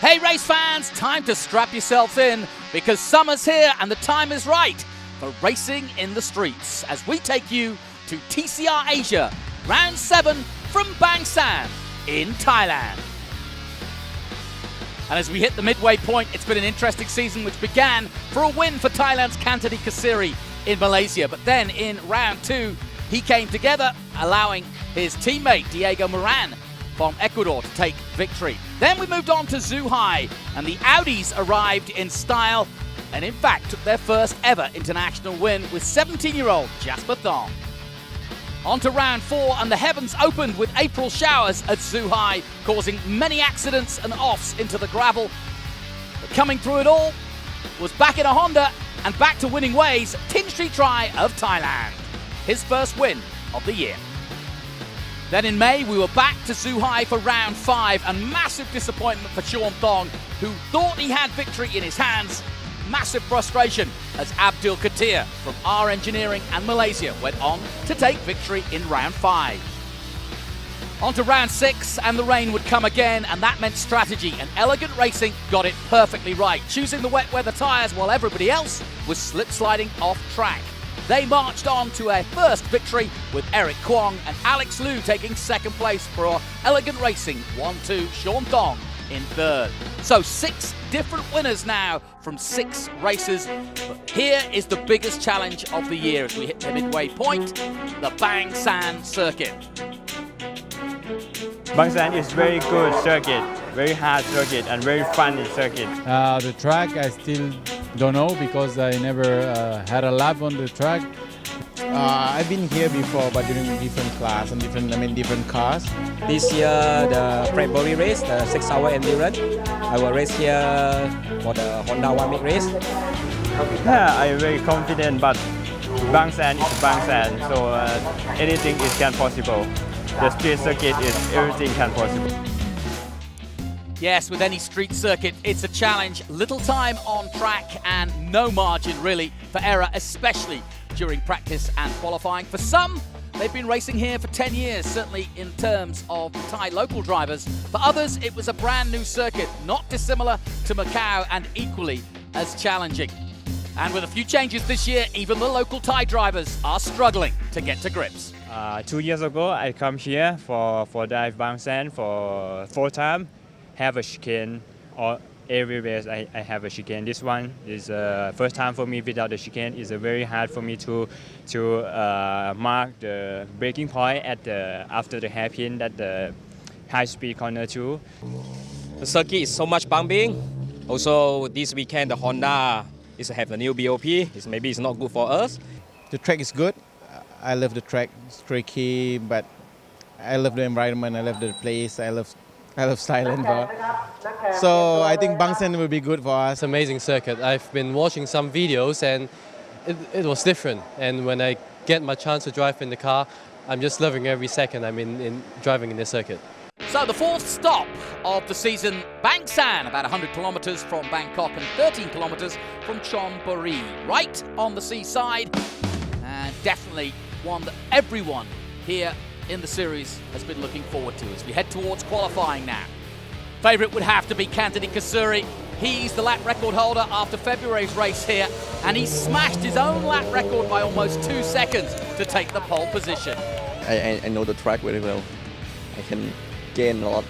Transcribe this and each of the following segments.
Hey race fans, time to strap yourselves in because summer's here and the time is right for racing in the streets as we take you to TCR Asia, round 7 from Bangsaen in Thailand. And as we hit the midway point, it's been an interesting season which began for a win for Thailand's Kantadi Kasiri in Malaysia. But then in round 2, he came together, allowing his teammate Diego Moran from Ecuador to take victory. Then we moved on to Zhuhai, and the Audis arrived in style and in fact took their first ever international win with 17-year-old Jasper Thong. On to round 4, and the heavens opened with April showers at Zhuhai, causing many accidents and offs into the gravel. But coming through it all was back in a Honda and back to winning ways, TCR of Thailand, his first win of the year. Then in May, we were back to Zhuhai for round 5, and massive disappointment for Sean Thong, who thought he had victory in his hands. Massive frustration as Abdul Katir from R Engineering and Malaysia went on to take victory in round 5. On to round 6, and the rain would come again, and that meant strategy, and Elegant Racing got it perfectly right, choosing the wet weather tyres while everybody else was slip sliding off track. They marched on to a first victory with Eric Kwong and Alex Liu taking second place for Elegant Racing, 1-2, Sean Thong in third. So 6 different winners now from 6 races. But here is the biggest challenge of the year as we hit the midway point, the Bangsaen circuit. Bangsaen is very good circuit, very hard circuit and very fun circuit. The track I still don't know because I never had a lap on the track. I've been here before, but during different class and different cars. This year, the February race, the 6-hour endurance, I will race here for the Honda One Week race. Yeah, I'm very confident, but Bangsaen is Bangsaen, so anything is can possible. The street circuit is everything can possible. Yes, with any street circuit, it's a challenge. Little time on track and no margin really for error, especially during practice and qualifying. For some, they've been racing here for 10 years, certainly in terms of the Thai local drivers. For others, it was a brand new circuit, not dissimilar to Macau and equally as challenging. And with a few changes this year, even the local Thai drivers are struggling to get to grips. 2 years ago, I come here for dive Bangsaen for 4 times. Have a chicane, or every race I have a chicane. This one is first time for me without the chicane. It's very hard for me to mark the braking point at after the hairpin at the high speed corner 2. The circuit is so much bumping. Also, this weekend the Honda is have a new BOP. Maybe it's not good for us. The track is good. I love the track. It's tricky, but I love the environment. I love the place. I love silent. So I think Bangsaen will be good for us. It's an amazing circuit. I've been watching some videos and it was different. And when I get my chance to drive in the car, I'm just loving every second I'm in driving in this circuit. So the 4th stop of the season, Bangsaen, about 100 kilometres from Bangkok and 13 kilometres from Chonburi, right on the seaside, and definitely one that everyone here in the series has been looking forward to as we head towards qualifying now. Favourite would have to be Kantadi Kasiri. He's the lap record holder after February's race here, and he smashed his own lap record by almost 2 seconds to take the pole position. I know the track very well. I can gain a lot.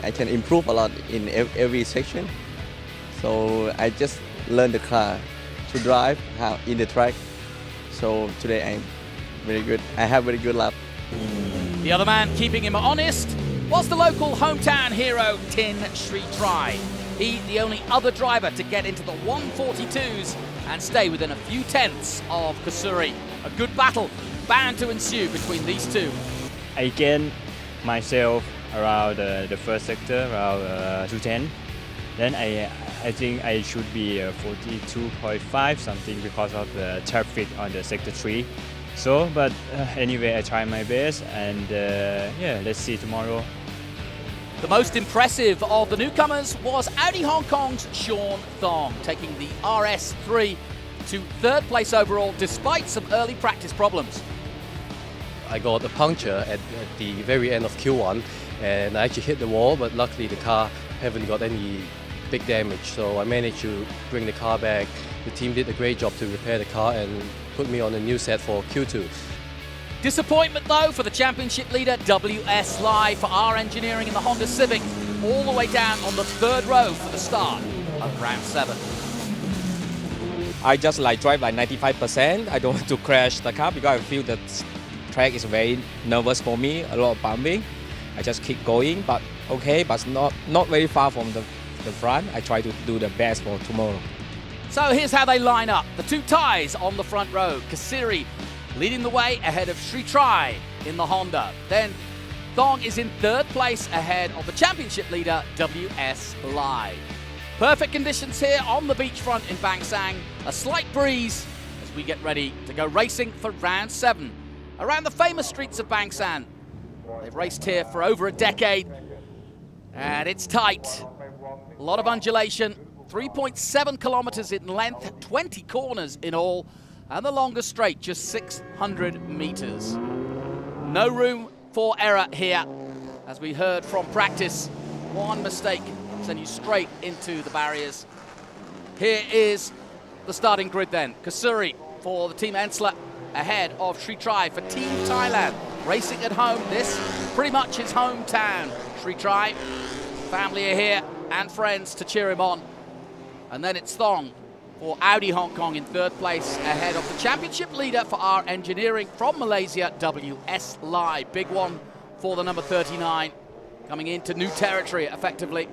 I can improve a lot in every section. So I just learned the car to drive in the track. So today I'm very good. I have very good lap. The other man keeping him honest was the local hometown hero, Tin Sri Trai. He, the only other driver to get into the 142s and stay within a few tenths of Kasuri. A good battle bound to ensue between these two. I gain myself around the first sector, around 210. Then I think I should be 42.5 something because of the traffic on the sector 3. So, but anyway, I try my best, and yeah, let's see tomorrow. The most impressive of the newcomers was Audi Hong Kong's Sean Thong, taking the RS3 to 3rd place overall despite some early practice problems. I got a puncture at the very end of Q1 and I actually hit the wall, but luckily the car haven't got any big damage, so I managed to bring the car back. The team did a great job to repair the car and put me on a new set for Q2. Disappointment though for the championship leader WS Lai for R Engineering in the Honda Civic, all the way down on the third row for the start of round 7. I just drive 95%. I don't want to crash the car because I feel that track is very nervous for me, a lot of bumping. I just keep going, but okay, but not very far from the front. I try to do the best for tomorrow. So here's how they line up. The two Thais on the front row. Kasiri leading the way ahead of Sri Trai in the Honda. Then Thong is in third place ahead of the championship leader WS Lai. Perfect conditions here on the beachfront in Bangsaen. A slight breeze as we get ready to go racing for round 7. Around the famous streets of Bangsaen. They've raced here for over a decade and it's tight. A lot of undulation. 3.7 kilometers in length, 20 corners in all, and the longest straight just 600 meters. No room for error here, as we heard from practice. One mistake send you straight into the barriers. Here is the starting grid then. Kasuri for the Team Ensler ahead of Sri Trai for Team Thailand. Racing at home, this pretty much his hometown. Sri Trai, family are here and friends to cheer him on. And then it's Thong for Audi Hong Kong in third place ahead of the championship leader for R Engineering from Malaysia, WS Lai. Big one for the number 39, coming into new territory effectively.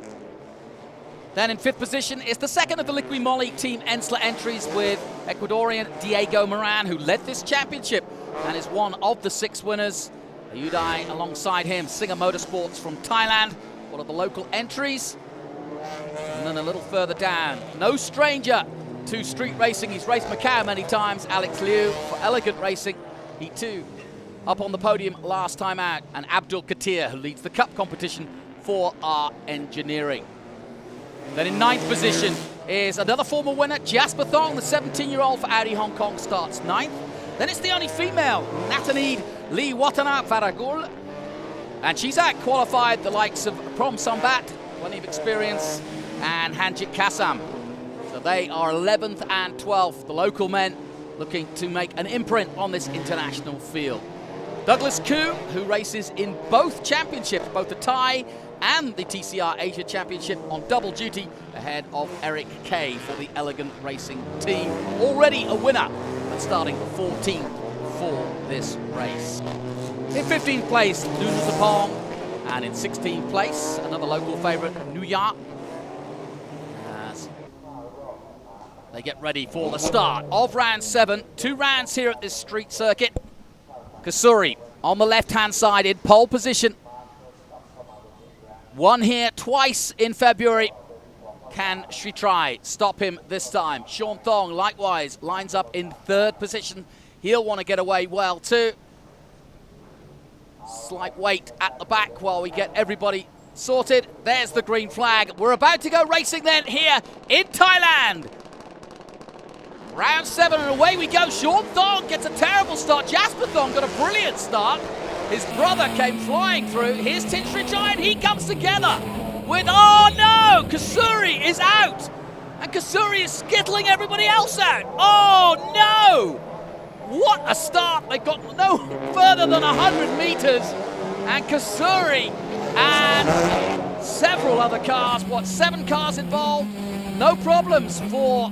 Then in fifth position is the second of the Liqui Moly Team Ensler entries with Ecuadorian Diego Moran, who led this championship and is one of the 6 winners. Ayudai alongside him, Singer Motorsports from Thailand, one of the local entries. And then a little further down, no stranger to street racing. He's raced Macau many times. Alex Liu for Elegant Racing. He too up on the podium last time out. And Abdul Katir, who leads the cup competition for R Engineering. Then in ninth position is another former winner, Jasper Thong, the 17-year-old for Audi Hong Kong, starts ninth. Then it's the only female, Natanid Lee Watana Faragul. And she's out-qualified the likes of Prom Sombat, plenty of experience, and Hanjit Kassam. So they are 11th and 12th, the local men looking to make an imprint on this international field. Douglas Koo, who races in both championships, both the Thai and the TCR Asia Championship on double duty, ahead of Eric Kay for the Elegant Racing team. Already a winner, but starting 14th for this race. In 15th place, Lunu Zapong, and in 16th place, another local favourite, Nuya. As they get ready for the start of round 7. 2 rounds here at this street circuit. Kasuri on the left-hand side in pole position. Won here twice in February. Can Sri Trai stop him this time? Sean Thong likewise lines up in third position. He'll want to get away well too. Slight wait at the back while we get everybody sorted. There's the green flag. We're about to go racing then here in Thailand. Round 7 and away we go. Sean Thong gets a terrible start. Jasper Thong got a brilliant start. His brother came flying through. Here's Tin Sri Trai and he comes together with, oh no, Kasuri is out. And Kasuri is skittling everybody else out. Oh no! What a start. They got no further than 100 meters. And Kasuri and several other cars, 7 cars involved? No problems for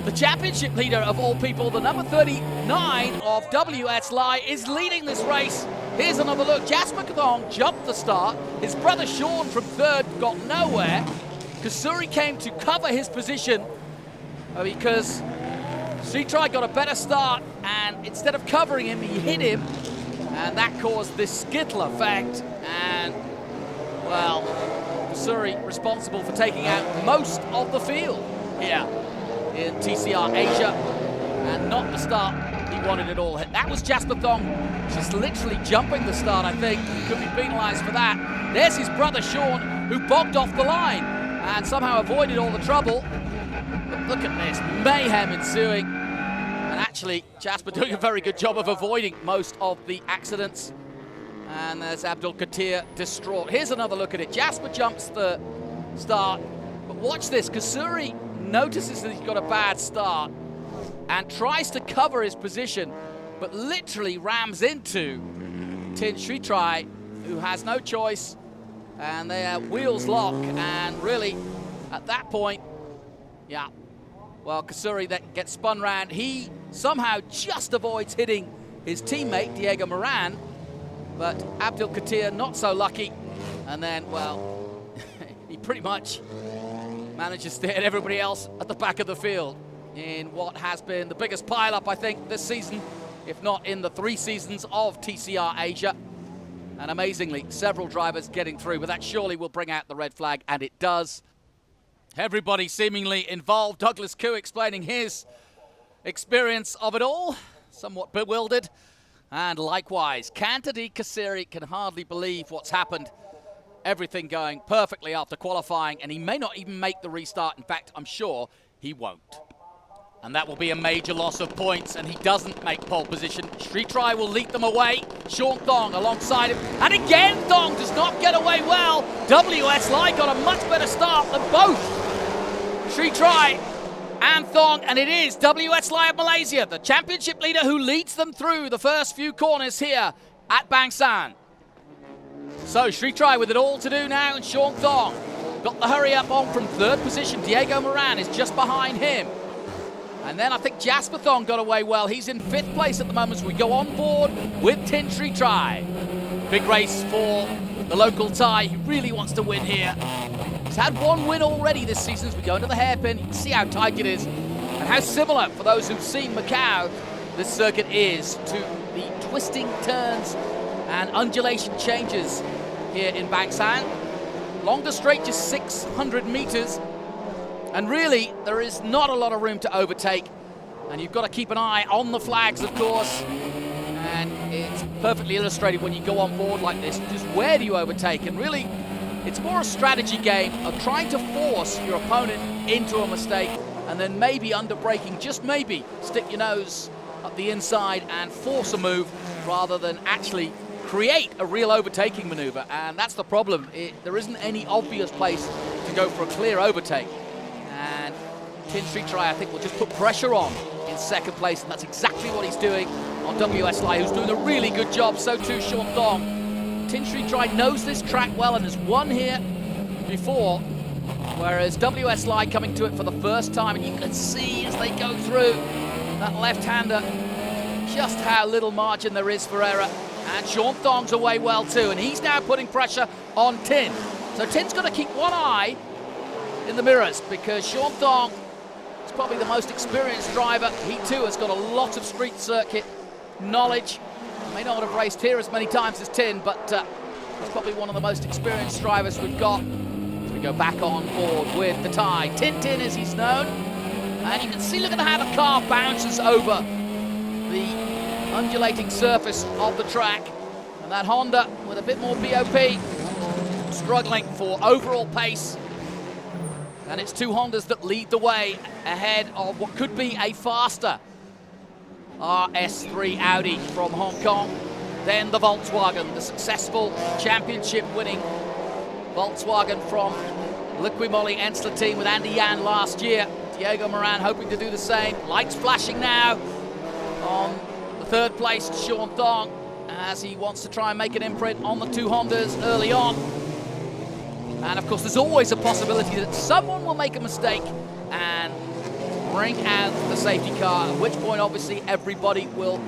the championship leader of all people. The number 39 of WS Lai is leading this race. Here's another look. Jasper Thong jumped the start. His brother Sean from third got nowhere. Kasuri came to cover his position because Sri Trai got a better start, and instead of covering him, he hit him, and that caused this skittle effect. And, well, Kasuri responsible for taking out most of the field here in TCR Asia, and not the start he wanted at all. That was Jasper Thong just literally jumping the start, I think. He could be penalised for that. There's his brother Sean, who bogged off the line and somehow avoided all the trouble. But look at this, mayhem ensuing. And actually, Jasper doing a very good job of avoiding most of the accidents. And there's Abdul Katir distraught. Here's another look at it. Jasper jumps the start. But watch this, Kasuri notices that he's got a bad start and tries to cover his position, but literally rams into Tin Sritrai, who has no choice, and their wheels lock, and really, at that point, yeah, well, Kasuri that gets spun round. He somehow just avoids hitting his teammate, Diego Moran, but Abdul Katir not so lucky, and then, well, he pretty much manages to hit everybody else at the back of the field in what has been the biggest pile-up, I think, this season, if not in the 3 seasons of TCR Asia. And amazingly, several drivers getting through, but that surely will bring out the red flag, and it does. Everybody seemingly involved. Douglas Koo explaining his experience of it all, somewhat bewildered. And likewise, Kantadi Kasiri can hardly believe what's happened. Everything going perfectly after qualifying, and he may not even make the restart. In fact, I'm sure he won't. And that will be a major loss of points, and he doesn't make pole position. Sritrai will lead them away. Sean Thong alongside him. And again, Thong does not get away well. WS Lai got a much better start than both Sritrai and Thong, and it is WS Lai of Malaysia, the championship leader, who leads them through the first few corners here at Bangsaen. So Sritrai with it all to do now, and Sean Thong got the hurry up on from 3rd position. Diego Moran is just behind him. And then I think Jasper Thong got away well. He's in 5th place at the moment as we go on board with Tin Sritrai. Big race for the local Thai. He really wants to win here. He's had 1 win already this season as we go into the hairpin. You can see how tight it is and how similar, for those who've seen Macau, this circuit is to the twisting turns and undulation changes here in Bangsaen. Longer straight, just 600 meters. And really, there is not a lot of room to overtake. And you've got to keep an eye on the flags, of course. And it's perfectly illustrated when you go on board like this, just where do you overtake? And really, it's more a strategy game of trying to force your opponent into a mistake, and then maybe under braking, just maybe stick your nose up the inside and force a move rather than actually create a real overtaking maneuver. And that's the problem. There isn't any obvious place to go for a clear overtake. And Tin Sritrai, I think, will just put pressure on in 2nd place, and that's exactly what he's doing on WS Lai, who's doing a really good job. So too Sean Thong. Tin Sritrai knows this track well and has won here before, whereas WS Lai coming to it for the first time, and you can see as they go through that left-hander just how little margin there is for error. And Sean Thong's away well too, and he's now putting pressure on Tin. So Tin's got to keep one eye in the mirrors, because Sean Thong is probably the most experienced driver. He too has got a lot of street circuit knowledge. He may not have raced here as many times as Tin, but he's probably one of the most experienced drivers we've got as we go back on board with the Thai. Tin as he's known. And you can see, look at how the car bounces over the undulating surface of the track. And that Honda with a bit more BOP, struggling for overall pace. And it's 2 Hondas that lead the way ahead of what could be a faster RS3 Audi from Hong Kong. Then the Volkswagen, the successful championship-winning Volkswagen from Liqui-Moly Ensler team with Andy Yan last year. Diego Moran hoping to do the same. Lights flashing now on the 3rd place, Sean Thong, as he wants to try and make an imprint on the 2 Hondas early on. And of course, there's always a possibility that someone will make a mistake and bring out the safety car, at which point, obviously, everybody will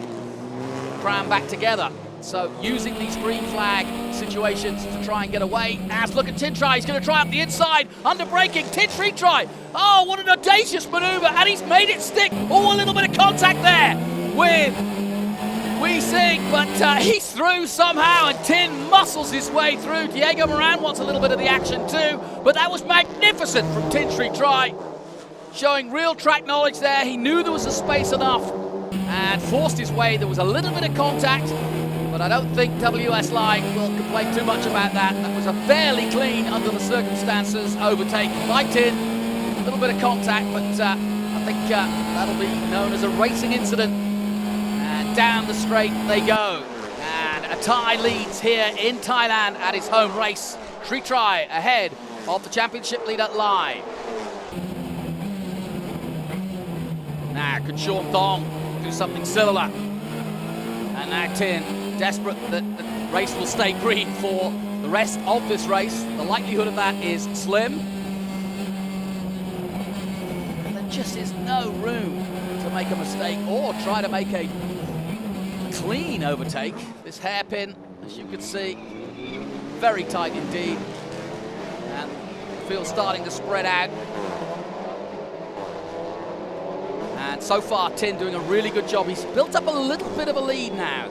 cram back together. So using these green flag situations to try and get away. As look at Tin Sritrai, he's going to try up the inside, under braking. Tin Sritrai, oh, what an audacious maneuver, and he's made it stick. Oh, a little bit of contact there with Wee Sing, but he's through somehow, and Tin muscles his way through. Diego Moran wants a little bit of the action too, but that was magnificent from Tin Sritrai, showing real track knowledge there. He knew there was a space enough and forced his way. There was a little bit of contact, but I don't think WS Lai will complain too much about that. That was a fairly clean, under the circumstances, overtake by Tin. A little bit of contact, but I think that'll be known as a racing incident. Down the straight they go, and a Thai leads here in Thailand at his home race. Sritrai ahead of the championship leader Lai. Now, could Sean Thong do something similar? And now Tin, desperate that the race will stay green for the rest of this race. The likelihood of that is slim. And there just is no room to make a mistake or try to make a clean overtake. This hairpin, as you can see, very tight indeed. And the field starting to spread out. And so far, Tin doing a really good job. He's built up a little bit of a lead now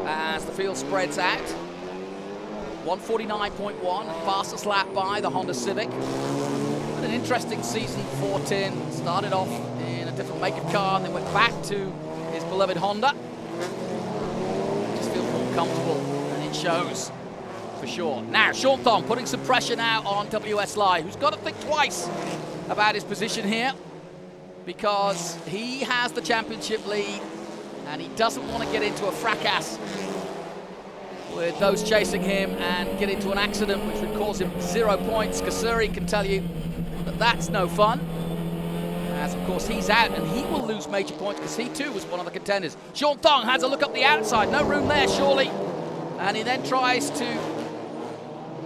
as the field spreads out. 149.1, fastest lap by the Honda Civic. But an interesting season for Tin. Started off in a different make of car and then went back to his beloved Honda. Just feels more comfortable, and it shows for sure. Now, Sean Thong putting some pressure now on WS Lai, who's got to think twice about his position here, because he has the championship lead and he doesn't want to get into a fracas with those chasing him and get into an accident which would cause him 0 points. Kasuri can tell you that that's no fun, as of course he's out and he will lose major points because he too was one of the contenders. Sean Thong has a look up the outside, no room there surely, and he then tries to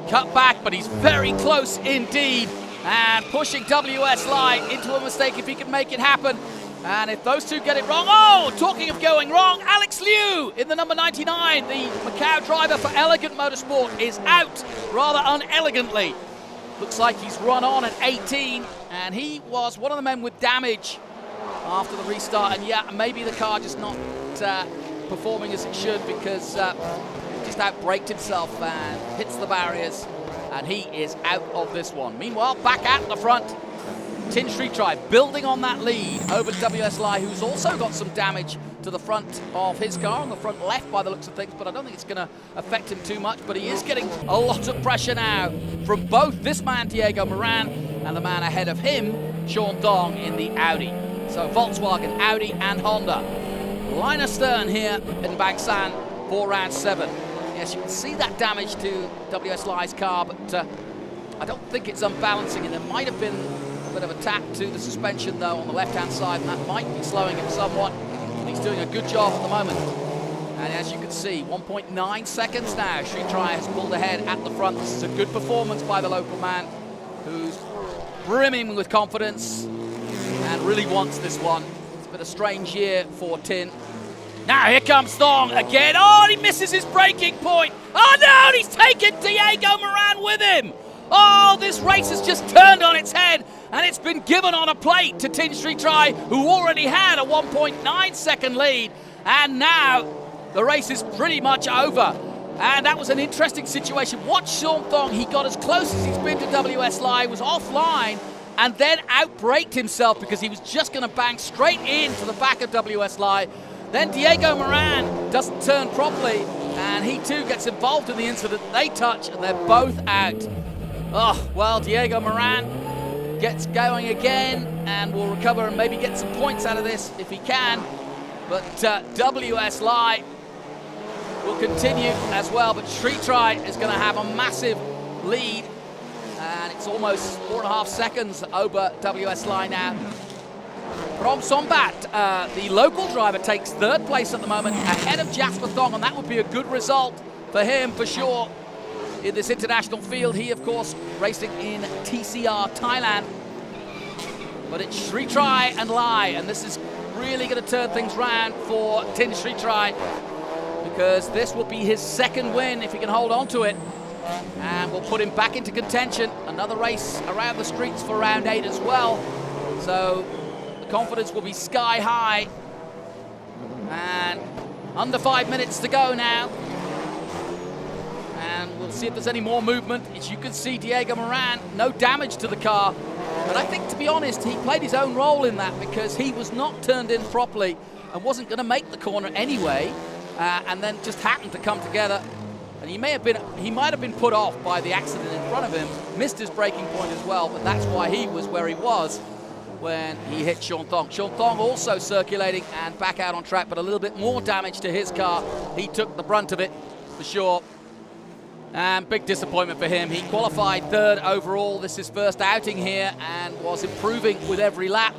cut back, but he's very close indeed, and pushing WS Lai into a mistake if he can make it happen. And if those two get it wrong, oh, talking of going wrong, Alex Liu in the number 99, the Macau driver for Elegant Motorsport, is out rather unelegantly. Looks like he's run on at 18, and he was one of the men with damage after the restart. And yeah, maybe the car just not performing as it should, because just outbraked himself and hits the barriers, and he is out of this one. Meanwhile, back at the front, Tin Sri Chai building on that lead over WS Lai, who's also got some damage to the front of his car, on the front left by the looks of things, but I don't think it's going to affect him too much. But he is getting a lot of pressure now from both this man, Diego Moran, and the man ahead of him, Sean Thong, in the Audi. So Volkswagen, Audi and Honda line astern here in Bangsaen for round 7. Yes, you can see that damage to WS Lai's car, but I don't think it's unbalancing, and there might have been a bit of a tap to the suspension though on the left-hand side, and that might be slowing him somewhat. And he's doing a good job at the moment. And as you can see, 1.9 seconds now, Sri Chai has pulled ahead at the front. This is a good performance by the local man, who's brimming with confidence and really wants this one. It's been a strange year for Tin. Now here comes Thong again. Oh, he misses his braking point. Oh no, and he's taken Diego Moran with him. Oh, this race has just turned on its head, and it's been given on a plate to Tin Sri Chai, who already had a 1.9 second lead, and now the race is pretty much over. And that was an interesting situation. Watch Sean Thong, he got as close as he's been to WS Lai, was offline, and then outbraked himself because he was just going to bang straight into the back of WS Lai. Then Diego Moran doesn't turn properly, and he too gets involved in the incident. They touch, and they're both out. Oh, well, Diego Moran gets going again and will recover and maybe get some points out of this if he can. But WS Lai will continue as well. But Sri Chai is going to have a massive lead, and it's almost 4.5 seconds over WS Lai now. Prom Sombat, the local driver, takes 3rd place at the moment, ahead of Jasper Thong, and that would be a good result for him for sure in this international field. He, of course, racing in TCR Thailand. But it's Sri Chai and Lai, and this is really going to turn things round for Tin Sri Chai, because this will be his 2nd win if he can hold on to it, and will put him back into contention. Another race around the streets for round 8 as well. So the confidence will be sky high, and under 5 minutes to go now. And we'll see if there's any more movement. As you can see, Diego Moran, no damage to the car. But I think, to be honest, he played his own role in that, because he was not turned in properly and wasn't going to make the corner anyway, and then just happened to come together. And he might have been put off by the accident in front of him, missed his braking point as well, but that's why he was where he was when he hit Sean Thong. Sean Thong also circulating and back out on track, but a little bit more damage to his car. He took the brunt of it for sure. And big disappointment for him. He qualified third overall. This is his first outing here and was improving with every lap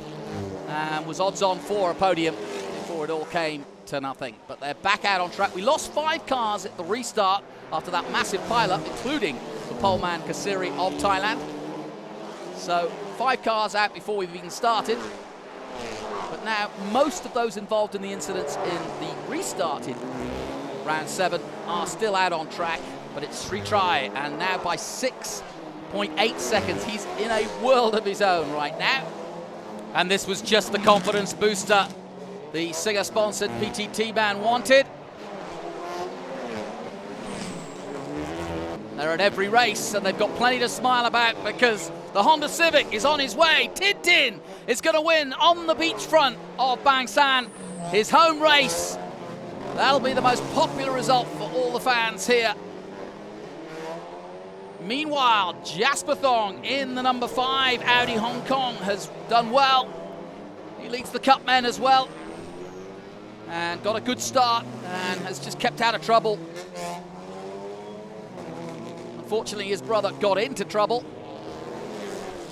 and was odds on for a podium before it all came to nothing. But they're back out on track. We lost 5 cars at the restart after that massive pileup, including the poleman Kasiri of Thailand. So 5 cars out before we've even started. But now most of those involved in the incidents in the restarted round 7 are still out on track. But it's retry, and now by 6.8 seconds. He's in a world of his own right now. And this was just the confidence booster the Singer-sponsored PTT man wanted. They're at every race, and they've got plenty to smile about because the Honda Civic is on his way. Tintin is going to win on the beachfront of Bangsaen, his home race. That'll be the most popular result for all the fans here. Meanwhile, Jasper Thong in the number 5 Audi Hong Kong has done well. He leads the Cup men as well and got a good start and has just kept out of trouble. Unfortunately, his brother got into trouble.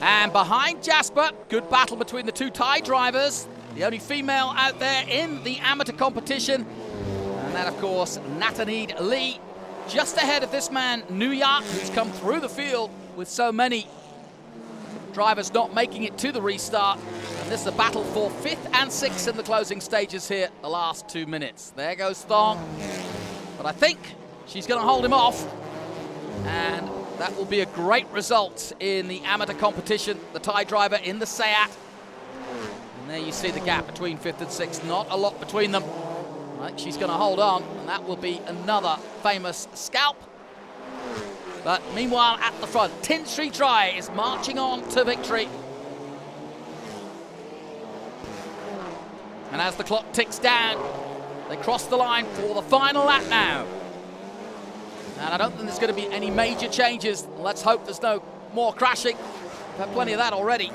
And behind Jasper, good battle between the 2 Thai drivers, the only female out there in the amateur competition. And that, of course, Natanid Lee. Just ahead of this man, Nuyat, who's come through the field with so many drivers not making it to the restart. And this is a battle for 5th and 6th in the closing stages here, the last 2 minutes. There goes Thong. But I think she's going to hold him off. And that will be a great result in the amateur competition. The Thai driver in the Seat. And there you see the gap between 5th and 6th. Not a lot between them. I think she's going to hold on, and that will be another famous scalp. But meanwhile, at the front, Tin Sri Trai is marching on to victory. And as the clock ticks down, they cross the line for the final lap now. And I don't think there's going to be any major changes. Let's hope there's no more crashing. We've had plenty of that already.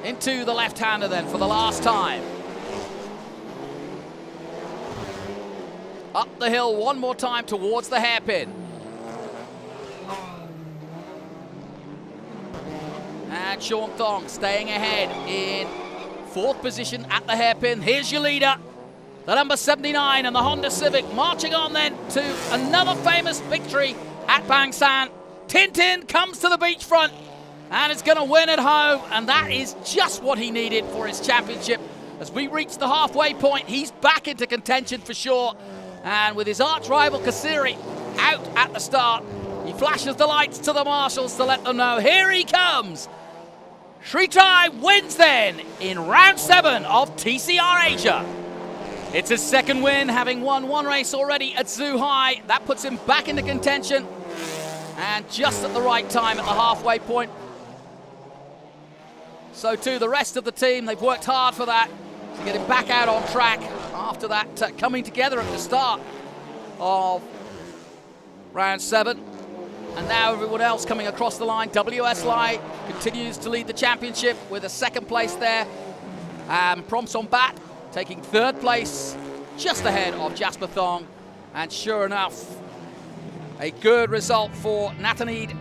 Into the left-hander then for the last time. Up the hill one more time towards the hairpin. And Sean Thong staying ahead in 4th position at the hairpin. Here's your leader, the number 79 and the Honda Civic, marching on then to another famous victory at Bangsaen. Tintin comes to the beachfront and is going to win at home, and that is just what he needed for his championship. As we reach the halfway point, he's back into contention for sure. And with his arch rival Kasiri out at the start, he flashes the lights to the marshals to let them know, here he comes. Sri Trai wins then in round 7 of TCR Asia. It's his 2nd win, having won 1 race already at Zhuhai. That puts him back into contention. And just at the right time at the halfway point. So too the rest of the team, they've worked hard for that, to get him back out on track after that coming together at the start of round 7. And now everyone else coming across the line. WS Lai continues to lead the championship with a 2nd place there. Promson Bat taking 3rd place, just ahead of Jasper Thong. And sure enough, a good result for Natanid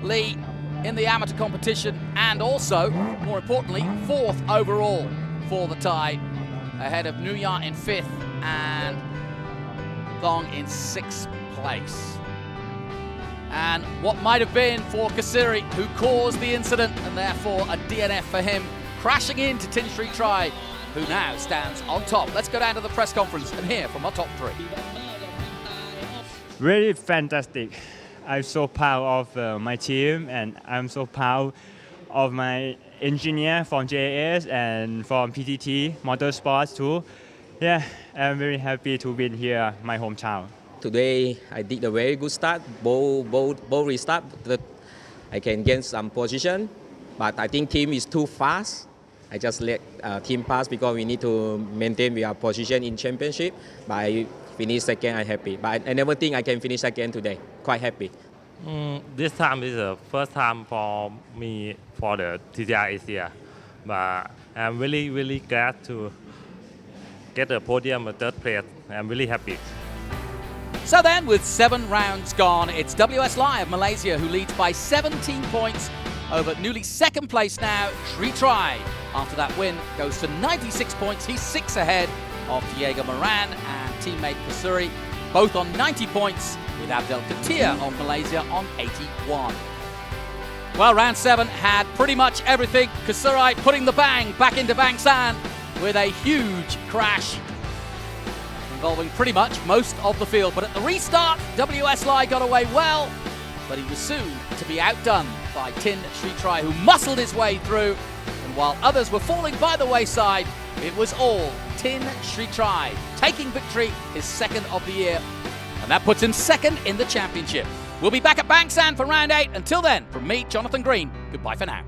Lee in the amateur competition, and also, more importantly, 4th overall for the Thai, ahead of Nuyat in 5th and Thong in 6th place. And what might have been for Kasiri, who caused the incident, and therefore a DNF for him, crashing into Tin Sri Trai, who now stands on top. Let's go down to the press conference and hear from our top 3. Really fantastic. I'm so proud of my team, and I'm so proud of my engineer from JAS and from PTT Motorsports too. Yeah, I'm very happy to be here, my hometown. Today I did a very good start, both restart. I can gain some position, but I think team is too fast. I just let team pass because we need to maintain our position in championship. But I finished 2nd, I'm happy. But I never think I can finish 2nd today. Quite happy. This time is the first time for me for the TCR Asia, but I'm really glad to get the podium, 3rd place. I'm really happy. So then, with 7 rounds gone, it's WSLI of Malaysia who leads by 17 points over newly second place now, Sri Try. After that win, goes to 96 points. He's 6 ahead of Diego Moran and teammate Kasuri, both on 90 points, with Abdel Katir of Malaysia on 81. Well, round 7 had pretty much everything. Kasuri putting the bang back into Bangsaen with a huge crash involving pretty much most of the field. But at the restart, WSLI got away well, but he was soon to be outdone by Tin Sri Try, who muscled his way through. And while others were falling by the wayside, it was all Tin Sri Try taking victory, his 2nd of the year. And that puts him 2nd in the championship. We'll be back at Bangsaen for round 8. Until then, from me, Jonathan Green, goodbye for now.